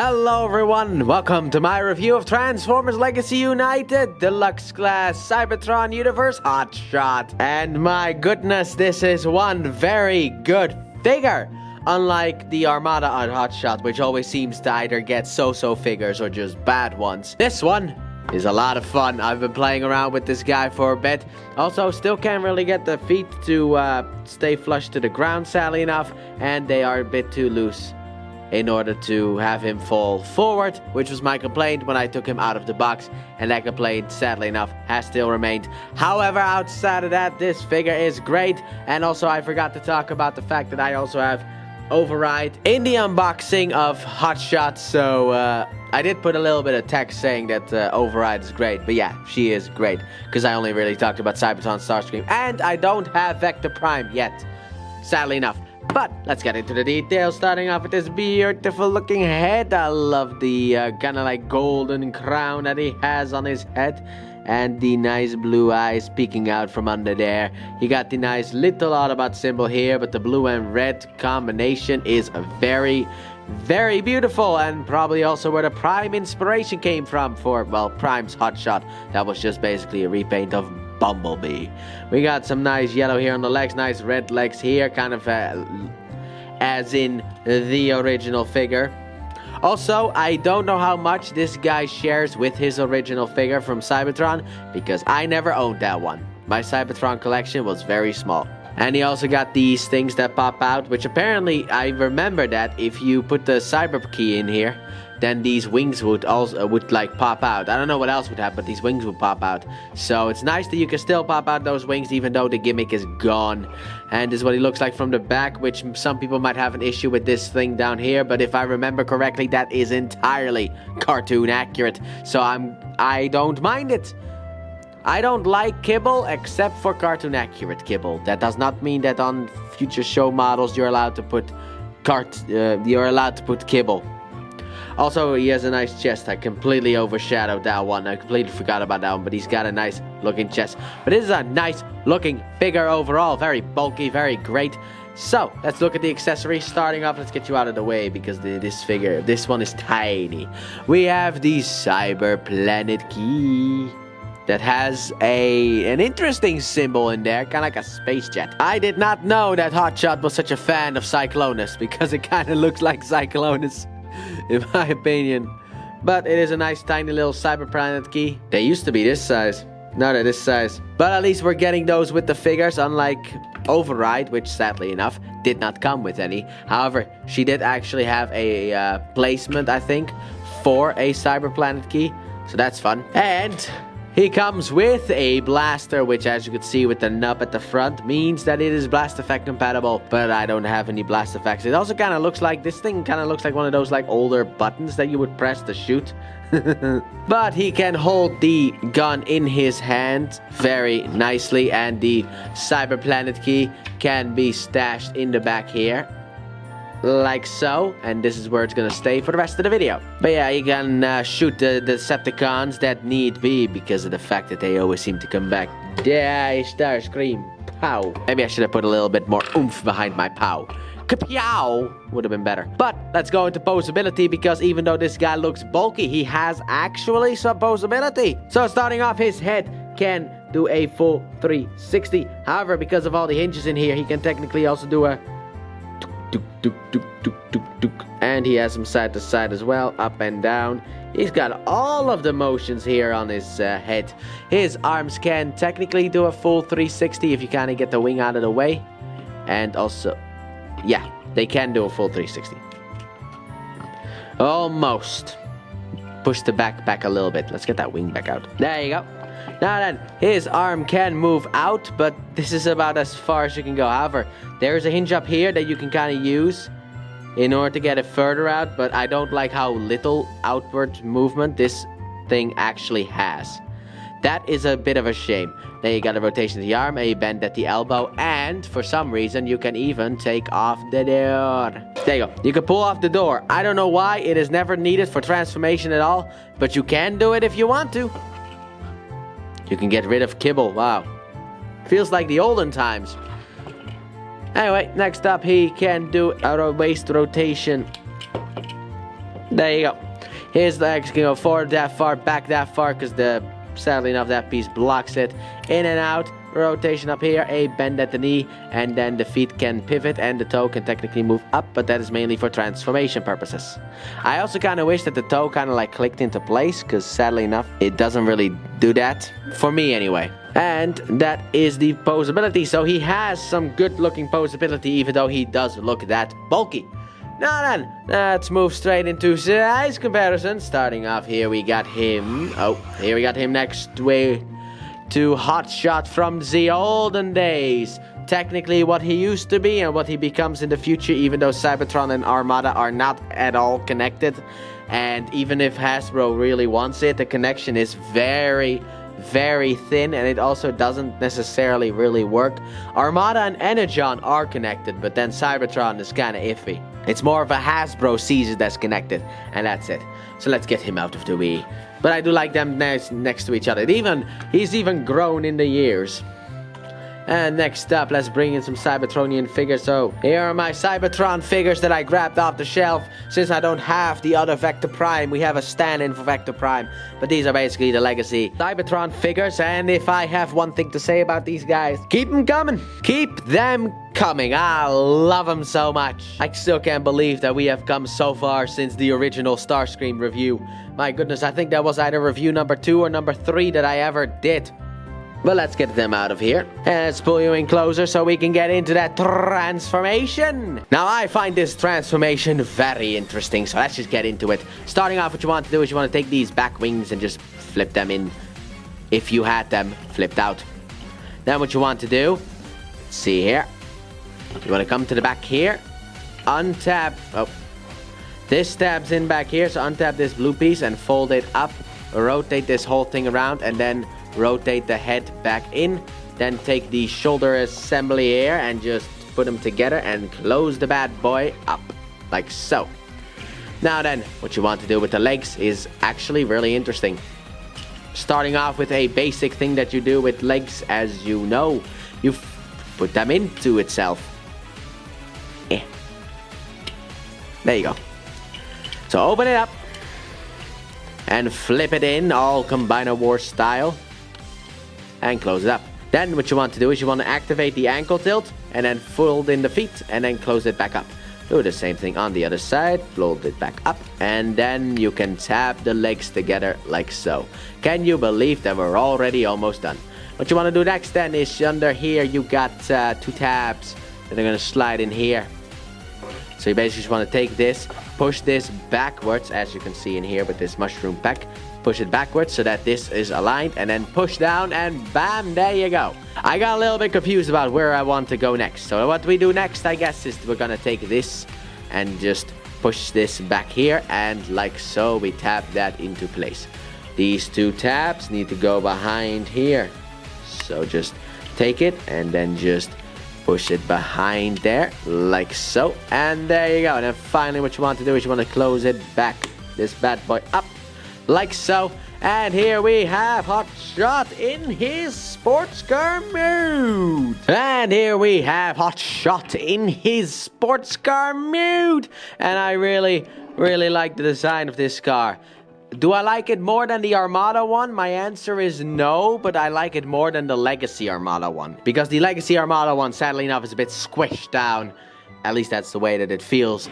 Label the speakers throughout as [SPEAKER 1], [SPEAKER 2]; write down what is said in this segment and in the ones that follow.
[SPEAKER 1] Hello everyone, welcome to my review of Transformers Legacy United Deluxe Class Cybertron Universe Hotshot. And my goodness, this is one very good figure. Unlike the Armada on Hotshot, which always seems to either get so-so figures or just bad ones. This one is a lot of fun. I've been playing around with this guy for a bit. Also, still can't really get the feet to stay flush to the ground, sadly enough. And they are a bit too loose in order to have him fall forward, which was my complaint when I took him out of the box, and that complaint, sadly enough, has still remained. However, outside of that, this figure is great, and also I forgot to talk about the fact that I also have Override in the unboxing of Hotshot, so I did put a little bit of text saying that Override is great, but yeah, she is great, because I only really talked about Cybertron, Starscream, and I don't have Vector Prime yet, sadly enough. But let's get into the details, starting off with this beautiful looking head. I love the kind of like golden crown that he has on his head. And the nice blue eyes peeking out from under there. You got the nice little Autobot symbol here, but the blue and red combination is very, very beautiful. And probably also where the Prime inspiration came from for, well, Prime's Hotshot. That was just basically a repaint of Bumblebee. We got some nice yellow here on the legs, nice red legs here, kind of as in the original figure. Also, I don't know how much this guy shares with his original figure from Cybertron, because I never owned that one. My Cybertron collection was very small. And he also got these things that pop out, which apparently, I remember that if you put the Cyber key in here, then these wings would also like pop out. I don't know what else would happen, but these wings would pop out. So it's nice that you can still pop out those wings even though the gimmick is gone. And this is what he looks like from the back, which some people might have an issue with this thing down here, but if I remember correctly, that is entirely cartoon accurate. So I don't mind it. I don't like kibble except for cartoon accurate kibble. That does not mean that on future show models you're allowed to put kibble. Also, he has a nice chest. I completely overshadowed that one. I completely forgot about that one, but he's got a nice looking chest. But this is a nice looking figure overall. Very bulky, very great. So, let's look at the accessories. Starting off, let's get you out of the way because this one is tiny. We have the Cyber Planet key that has an interesting symbol in there, kind of like a space jet. I did not know that Hotshot was such a fan of Cyclonus because it kind of looks like Cyclonus, in my opinion. But it is a nice tiny little Cyber Planet key. They used to be this size. Now they're this size. But at least we're getting those with the figures, unlike Override, which sadly enough did not come with any. However, she did actually have a placement, I think, for a Cyber Planet key. So that's fun. And he comes with a blaster, which as you can see with the nub at the front, means that it is blast effect compatible, but I don't have any blast effects. It also kind of looks like, this thing kind of looks like one of those like older buttons that you would press to shoot. But he can hold the gun in his hand very nicely, and the Cyber Planet key can be stashed in the back here. Like so, and this is where it's gonna stay for the rest of the video. But yeah, you can shoot the Decepticons that need be because of the fact that they always seem to come back. Yeah, Starscream, pow. Maybe I should have put a little bit more oomph behind my pow. Kapow would have been better. But let's go into posability, because even though this guy looks bulky, he has actually some posability. So starting off, his head can do a full 360. However, because of all the hinges in here, he can technically also do a and he has them side to side as well, up and down. He's got all of the motions here on his head. His arms can technically do a full 360 if you kind of get the wing out of the way. And also, yeah, they can do a full 360. Almost. Push the back a little bit. Let's get that wing back out. There you go. Now then, his arm can move out, but this is about as far as you can go. However, there's a hinge up here that you can kind of use in order to get it further out, but I don't like how little outward movement this thing actually has. That is a bit of a shame. Then you got a rotation of the arm, a bend at the elbow, and for some reason you can even take off the door. There you go. You can pull off the door. I don't know why. It is never needed for transformation at all, but you can do it if you want to. You can get rid of kibble. Wow. Feels like the olden times. Anyway, next up, he can do a waist rotation There you go. His legs can go forward that far, back that far, because sadly enough, that piece blocks it. In and out. Rotation up here, a bend at the knee, and then the feet can pivot and the toe can technically move up, but that is mainly for transformation purposes. I also kind of wish that the toe kind of like clicked into place, because sadly enough, it doesn't really do that, for me anyway. And that is the posability, so he has some good looking posability, even though he does look that bulky. Now then, let's move straight into size comparison. Starting off here, we got him. Here we got him next way to Hotshot from the olden days. Technically what he used to be and what he becomes in the future, even though Cybertron and Armada are not at all connected. And even if Hasbro really wants it, the connection is very, very thin, and it also doesn't necessarily really work. Armada and Energon are connected, but then Cybertron is kind of iffy. It's more of a Hasbro sees it that's connected, and that's it. So let's get him out of the way. But I do like them next to each other. He's even grown in the years. And next up, let's bring in some Cybertronian figures. So here are my Cybertron figures that I grabbed off the shelf. Since I don't have the other Vector Prime, we have a stand-in for Vector Prime. But these are basically the legacy Cybertron figures. And if I have one thing to say about these guys, keep them coming. Keep them coming. I love them so much. I still can't believe that we have come so far since the original Starscream review. My goodness, I think that was either review number 2 or number 3 that I ever did. But let's get them out of here. And let's pull you in closer so we can get into that transformation. Now, I find this transformation very interesting, so let's just get into it. Starting off, what you want to do is you want to take these back wings and just flip them in. If you had them flipped out. Then what you want to do, see here. You want to come to the back here. Untap. Oh. This tabs in back here, so untap this blue piece and fold it up. Rotate this whole thing around and then rotate the head back in. Then take the shoulder assembly here and just put them together and close the bad boy up. Like so. Now then, what you want to do with the legs is actually really interesting. Starting off with a basic thing that you do with legs, as you know. You put them into itself. There you go. So open it up. And flip it in, all Combiner Wars style. And close it up. Then what you want to do is you want to activate the ankle tilt. And then fold in the feet. And then close it back up. Do the same thing on the other side. Fold it back up. And then you can tap the legs together like so. Can you believe that we're already almost done? What you want to do next then is under here you got 2 tabs that are going to slide in here. So you basically just want to take this, push this backwards, as you can see in here with this mushroom pack. Push it backwards so that this is aligned, and then push down, and bam, there you go. I got a little bit confused about where I want to go next. So what we do next, I guess, is we're going to take this and just push this back here, and like so, we tap that into place. These 2 tabs need to go behind here. So just take it, and then just push it behind there, like so. And there you go. And then finally what you want to do is you want to close it back, this bad boy up, like so. And here we have Hotshot in his sports car mood. And here we have Hotshot in his sports car mood. And I really, really like the design of this car. Do I like it more than the Armada one? My answer is no, but I like it more than the Legacy Armada one. Because the Legacy Armada one, sadly enough, is a bit squished down. At least that's the way that it feels.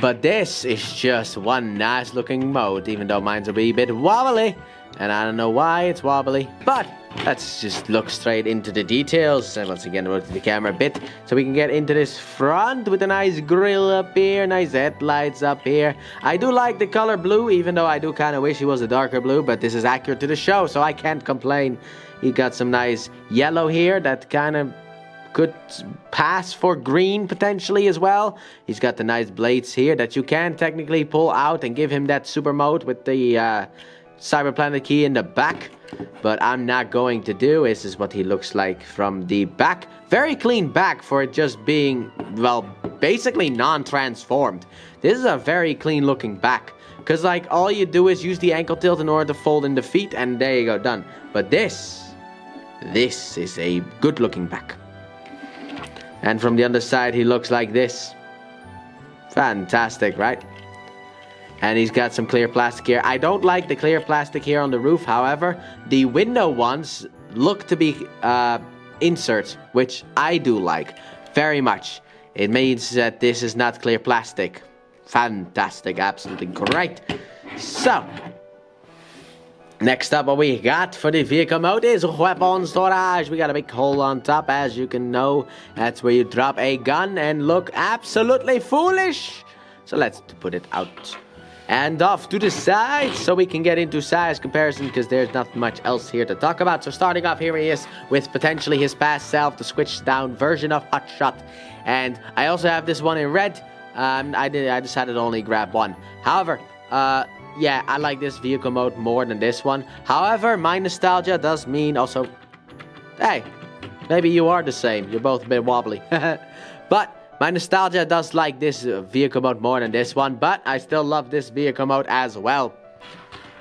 [SPEAKER 1] But this is just one nice looking mode, even though mine's a wee bit wobbly. And I don't know why it's wobbly. But let's just look straight into the details. And once again, rotate the camera a bit so we can get into this front with a nice grille up here, nice headlights up here. I do like the color blue, even though I do kind of wish it was a darker blue, but this is accurate to the show, so I can't complain. You got some nice yellow here that kind of could pass for green potentially as well. He's got the nice blades here that you can technically pull out and give him that super mode with the Cyberplanet key in the back, but I'm not going to do. This is what he looks like from the back. Very clean back for it just being, well, basically non-transformed. This is a very clean looking back, because like all you do is use the ankle tilt in order to fold in the feet, and there you go, done. But this is a good looking back. And from the other side he looks like this. Fantastic, right? And he's got some clear plastic here. I don't like the clear plastic here on the roof. However, the window ones look to be inserts, which I do like very much. It means that this is not clear plastic. Fantastic, absolutely great. So, next up, what we got for the vehicle mode is weapon storage. We got a big hole on top, as you can know. That's where you drop a gun and look absolutely foolish. So let's put it out. And off to the side, so we can get into size comparison, because there's not much else here to talk about. So starting off, here he is with potentially his past self, the switched down version of Hotshot. And I also have this one in red. I decided to only grab one. However, yeah, I like this vehicle mode more than this one. However, my nostalgia does mean also... Hey, maybe you are the same. You're both a bit wobbly. But my nostalgia does like this vehicle mode more than this one. But I still love this vehicle mode as well.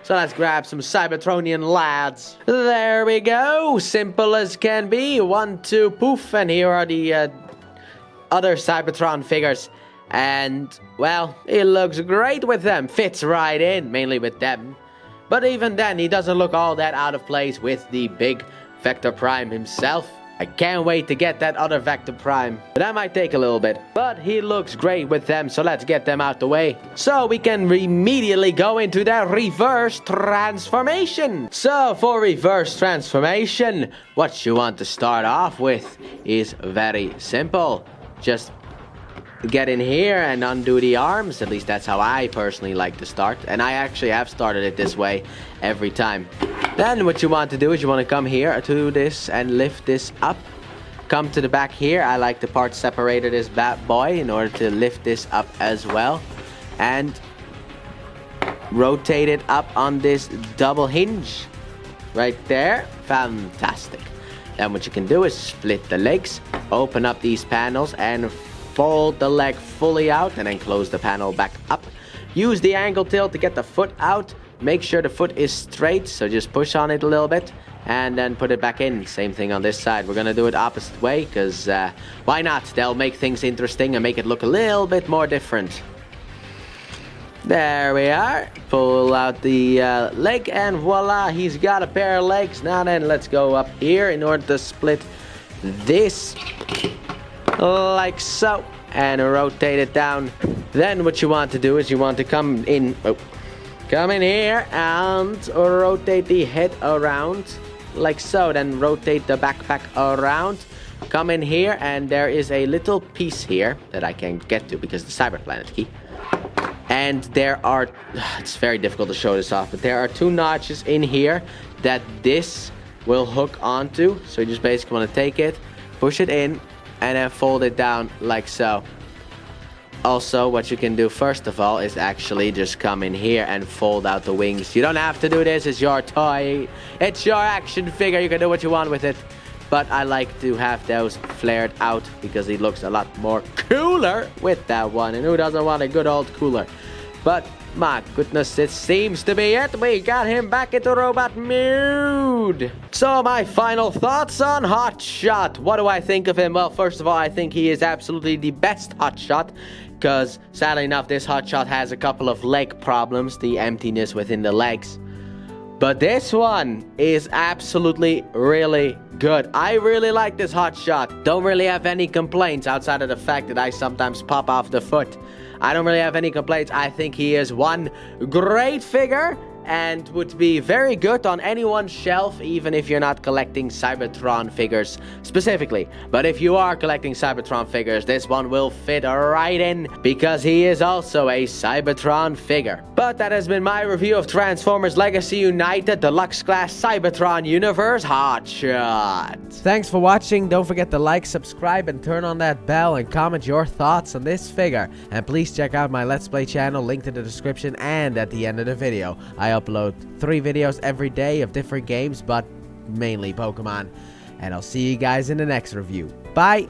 [SPEAKER 1] So let's grab some Cybertronian lads. There we go. Simple as can be. 1, 2, poof. And here are the other Cybertron figures. And, well, he looks great with them. Fits right in, mainly with them. But even then, he doesn't look all that out of place with the big Vector Prime himself. I can't wait to get that other Vector Prime. But that might take a little bit. But he looks great with them, so let's get them out the way. So we can immediately go into that reverse transformation. So for reverse transformation, what you want to start off with is very simple. Just get in here and undo the arms. At least that's how I personally like to start. And I actually have started it this way every time. Then what you want to do is you want to come here to this and lift this up. Come to the back here. I like the part separated this bad boy in order to lift this up as well. And rotate it up on this double hinge. Right there. Fantastic. Then what you can do is split the legs. Open up these panels and fold the leg fully out and then close the panel back up. Use the angle tilt to get the foot out. Make sure the foot is straight, so just push on it a little bit and then put it back in. Same thing on this side. We're gonna do it opposite way because why not? They'll make things interesting and make it look a little bit more different. There we are. Pull out the leg and voila, he's got a pair of legs. Now then, let's go up here in order to split this like so and rotate it down. Then what you want to do is you want to come in here and rotate the head around like so. Then rotate the backpack around. Come in here and there is a little piece here that I can get to because the Cyber Planet key. And there are, it's very difficult to show this off, but there are 2 notches in here that this will hook onto. So you just basically want to take it, push it in, and then fold it down like so. Also, what you can do first of all is actually just come in here and fold out the wings. You don't have to do this. It's your toy. It's your action figure. You can do what you want with it. But I like to have those flared out because he looks a lot more cooler with that one. And who doesn't want a good old cooler? But my goodness, it seems to be it. We got him back into robot mode. So my final thoughts on Hotshot. What do I think of him? Well, first of all, I think he is absolutely the best Hotshot. Because sadly enough, this Hotshot has a couple of leg problems. The emptiness within the legs. But this one is absolutely really good. I really like this Hotshot. Don't really have any complaints outside of the fact that I sometimes pop off the foot. I don't really have any complaints. I think he is one great figure and would be very good on anyone's shelf, even if you're not collecting Cybertron figures specifically. But if you are collecting Cybertron figures, this one will fit right in because he is also a Cybertron figure. But that has been my review of Transformers Legacy United Deluxe Class Cybertron Universe Hotshot. Thanks for watching. Don't forget to like, subscribe, and turn on that bell and comment your thoughts on this figure. And please check out my Let's Play channel, linked in the description and at the end of the video. I upload 3 videos every day of different games, but mainly Pokemon. And I'll see you guys in the next review. Bye!